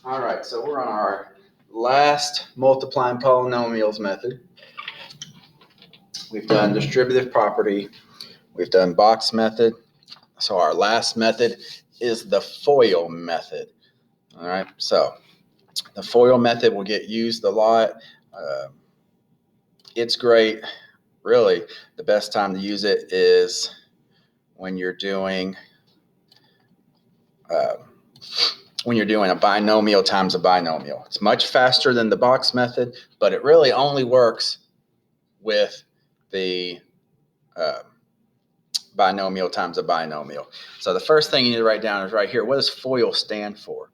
All right, so we're on our last multiplying polynomials method. We've done distributive property. We've done box method. So our last method is the FOIL method. All right, so the FOIL method will get used a lot. It's great. Really, the best time to use it is when you're doing a binomial times a binomial. It's much faster than the box method, but it really only works with the binomial times a binomial. So the first thing you need to write down is right here. What does FOIL stand for?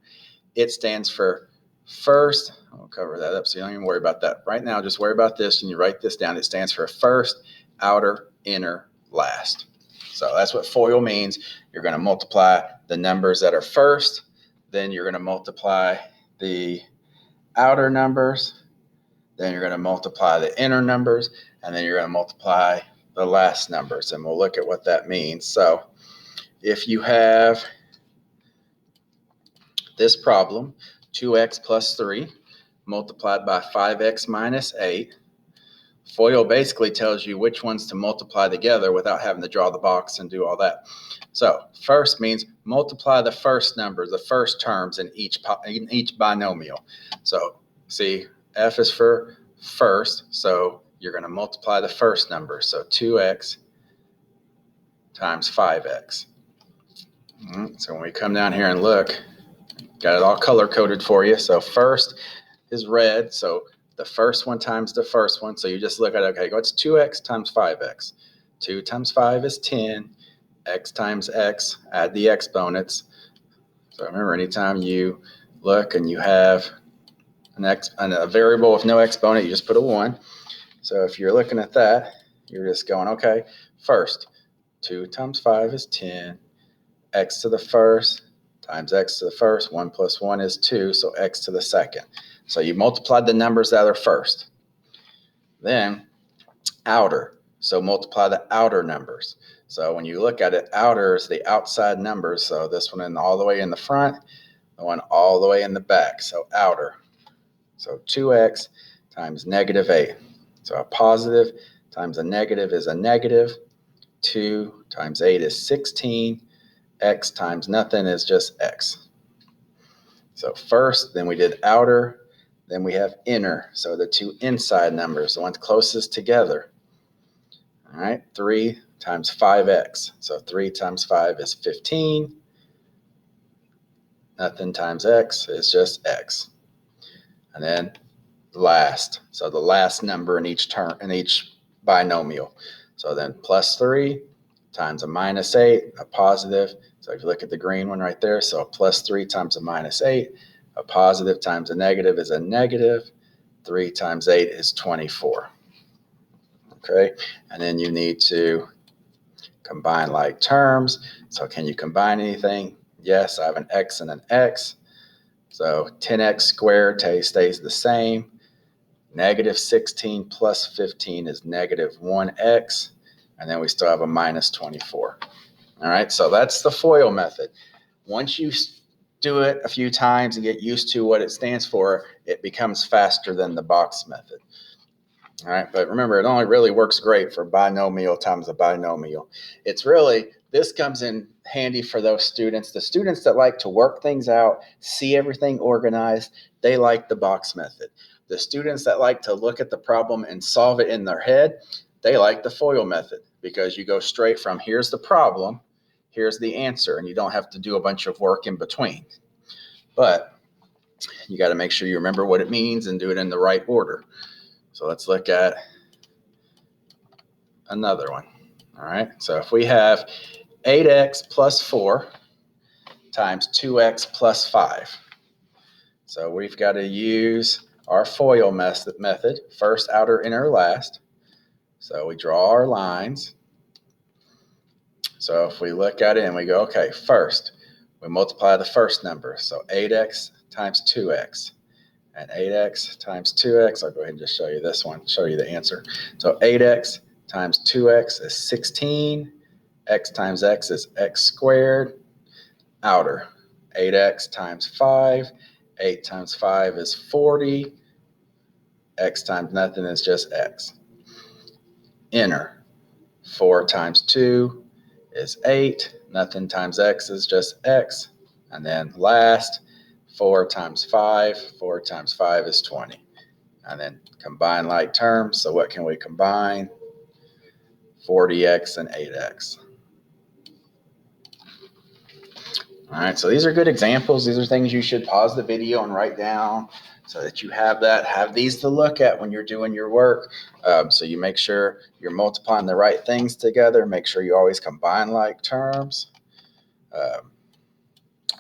It stands for first. I'll cover that up so you don't even worry about that. Right now, just worry about this and you write this down. It stands for first, outer, inner, last. So that's what FOIL means. You're going to multiply the numbers that are first, then you're going to multiply the outer numbers, then you're going to multiply the inner numbers, and then you're going to multiply the last numbers, and we'll look at what that means. So if you have this problem, 2x plus 3 multiplied by 5x minus 8, FOIL basically tells you which ones to multiply together without having to draw the box and do all that. So first means multiply the first numbers, the first terms in each binomial. So see, F is for first, so you're going to multiply the first number. So 2x times 5x. So when we come down here and look, got it all color-coded for you. So first is red, so the first one times the first one. So you just look at, okay, what's 2x times 5x? 2 times 5 is 10. X times x, add the exponents. So remember, anytime you look and you have a variable with no exponent, you just put a 1. So if you're looking at that, you're just going, okay, first, 2 times 5 is 10. X to the first times x to the first. 1 plus 1 is 2, so x to the second. So you multiplied the numbers that are first. Then outer, so multiply the outer numbers. So when you look at it, outer is the outside numbers. So this one all the way in the front, the one all the way in the back. So outer. So 2x times negative 8. So a positive times a negative is a negative. 2 times 8 is 16. X times nothing is just x. So first, then we did outer, then we have inner. So the two inside numbers, the ones closest together. All right, 3 times 5x. So 3 times 5 is 15. Nothing times x is just x. And then last. So the last number in each term, in each binomial. So then plus 3 times a minus 8, a positive. So if you look at the green one right there, so a plus 3 times a minus 8, a positive times a negative is a negative. 3 times 8 is 24. Okay, and then you need to combine like terms. So can you combine anything? Yes, I have an x and an x. So 10x squared stays the same. Negative 16 plus 15 is negative 1x. And then we still have a minus 24. All right, so that's the FOIL method. Once you do it a few times and get used to what it stands for, it becomes faster than the box method. All right, but remember, it only really works great for binomial times a binomial. This comes in handy for those students. The students that like to work things out, see everything organized, they like the box method. The students that like to look at the problem and solve it in their head, they like the FOIL method because you go straight from here's the problem, here's the answer, and you don't have to do a bunch of work in between. But you got to make sure you remember what it means and do it in the right order. So let's look at another one. All right, so if we have 8x plus 4 times 2x plus 5. So we've got to use our FOIL method, first, outer, inner, last. So we draw our lines. So if we look at it and we go, okay, first, we multiply the first number. So 8x times 2x. And 8x times 2x, I'll go ahead and just show you this one, show you the answer. So 8x times 2x is 16. X times x is x squared. Outer, 8x times 5 8 times 5 is 40. X times nothing is just X. Enter. 4 times 2 is 8. Nothing times X is just X. And then last, 4 times 5. 4 times 5 is 20. And then combine like terms. So what can we combine? 40X and 8X. All right, so these are good examples. These are things you should pause the video and write down so that you have these to look at when you're doing your work. So you make sure you're multiplying the right things together. Make sure you always combine like terms.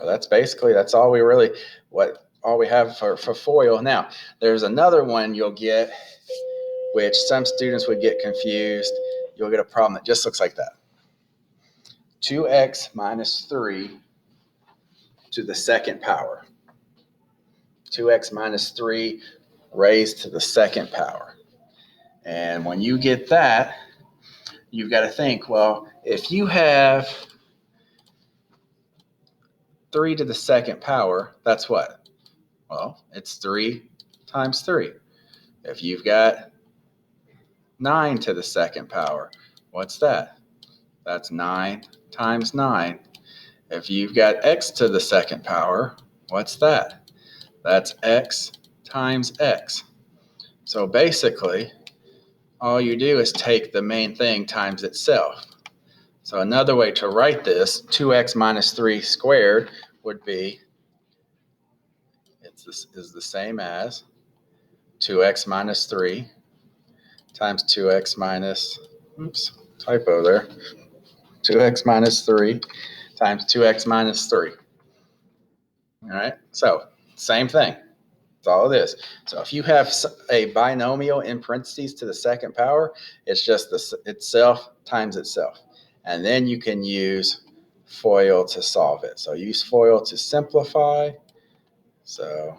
That's all we have for FOIL. Now, there's another one you'll get, which some students would get confused. You'll get a problem that just looks like that. 2x minus 3 to the second power. 2x minus 3 raised to the second power. And when you get that, you've got to think, well, if you have 3 to the second power, that's what? Well, it's 3 times 3. If you've got 9 to the second power, what's that? That's 9 times 9. If you've got x to the second power, what's that? That's x times x. So basically, all you do is take the main thing times itself. So another way to write this, 2x minus 3 squared would be, is the same as 2x minus 3 times 2x minus, typo there, 2x minus 3 times 2x minus 3. All right, so same thing. That's all it is. So if you have a binomial in parentheses to the second power, it's just itself times itself. And then you can use FOIL to solve it. So use FOIL to simplify. So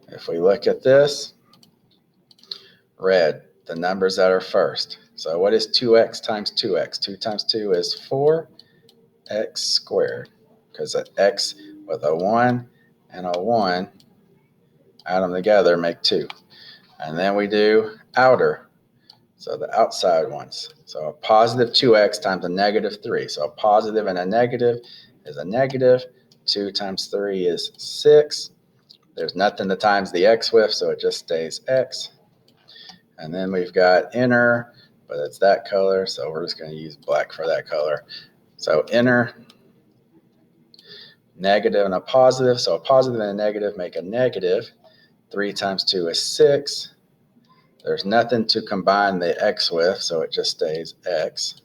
if we look at this, red, the numbers that are first. So what is 2x times 2x? 2 times 2 is 4x squared, because an x with a 1 and a 1, add them together, make 2. And then we do outer, so the outside ones. So a positive 2x times a negative 3. So a positive and a negative is a negative. 2 times 3 is 6. There's nothing to times the x with, so it just stays x. And then we've got inner, but it's that color, so we're just going to use black for that color. So inner, negative and a positive. So a positive and a negative make a negative. 3 times 2 is 6. There's nothing to combine the x with, so it just stays x.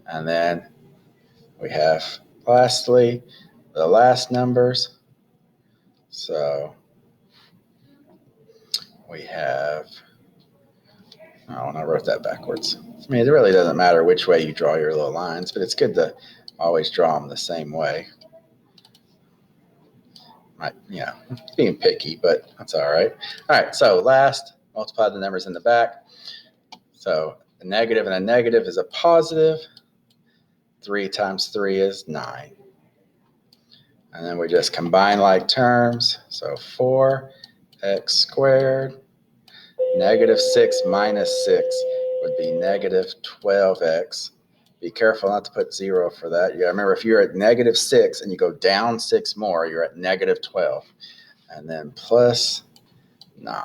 And then we have, lastly, the last numbers. So we have, oh, and I wrote that backwards. I mean, it really doesn't matter which way you draw your little lines, but it's good to always draw them the same way. Being picky, but that's all right. All right, so last, multiply the numbers in the back. So a negative and a negative is a positive. 3 times 3 is 9. And then we just combine like terms. So 4x squared. Negative 6 minus 6 would be negative 12x. Be careful not to put 0 for that. You gotta remember, if you're at negative 6 and you go down 6 more, you're at negative 12. And then plus 9.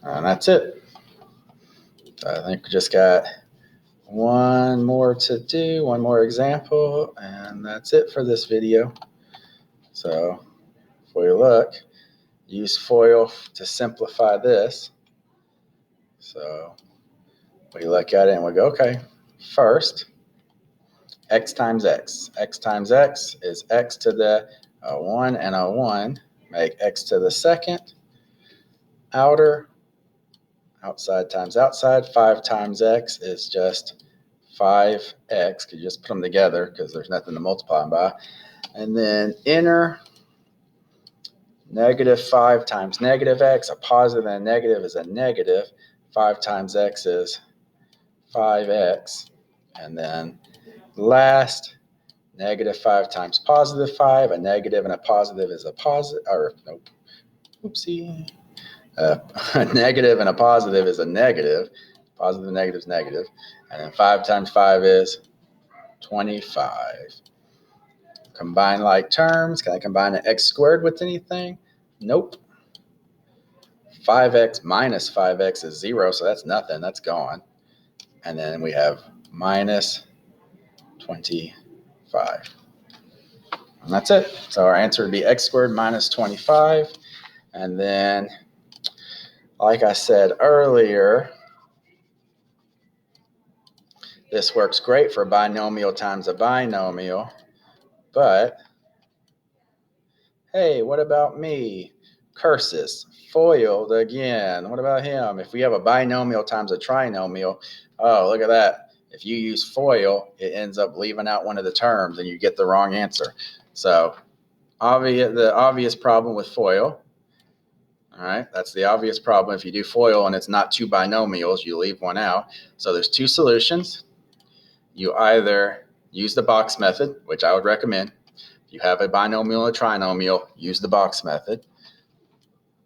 And that's it. So I think we just got one more to do, one more example, and that's it for this video. So if we look, use FOIL to simplify this. So we look at it and we go, okay, first, x times x. X times x is x to the 1 and a 1, make x to the second. Outer, outside times outside, 5 times x is just 5x, because you just put them together because there's nothing to multiply them by. And then inner, negative 5 times negative x, a positive and a negative is a negative. 5 times x is 5x. And then last, Negative 5 times positive 5. A negative and a positive is a positive, or nope, oopsie. A negative and a positive is a negative. Positive and negative is negative. And then 5 times 5 is 25. Combine like terms. Can I combine an x squared with anything? Nope. 5x minus 5x is 0, so that's nothing. That's gone. And then we have minus 25. And that's it. So our answer would be x squared minus 25. And then, like I said earlier, this works great for binomial times a binomial. But, hey, what about me? Curses. Foiled again. What about him? If we have a binomial times a trinomial, oh, look at that. If you use FOIL, it ends up leaving out one of the terms and you get the wrong answer. So the obvious problem with FOIL, all right, that's the obvious problem. If you do FOIL and it's not two binomials, you leave one out. So there's two solutions. You either use the box method, which I would recommend. If you have a binomial and a trinomial, use the box method.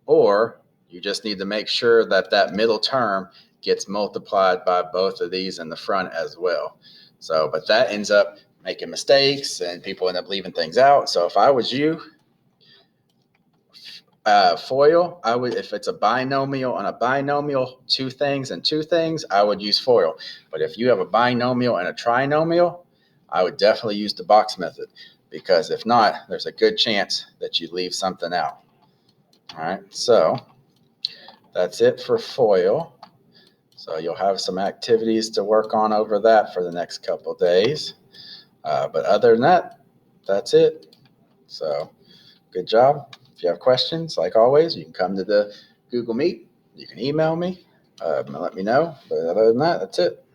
Or you just need to make sure that that middle term gets multiplied by both of these in the front as well. So, but that ends up making mistakes and people end up leaving things out. So if I was you, FOIL, I would, if it's a binomial and a binomial, two things and two things, I would use FOIL. But if you have a binomial and a trinomial, I would definitely use the box method, because if not, there's a good chance that you leave something out. All right, so that's it for FOIL. So you'll have some activities to work on over that for the next couple days. But other than that, that's it. So good job. If you have questions, like always, you can come to the Google Meet. You can email me and let me know. But other than that, that's it.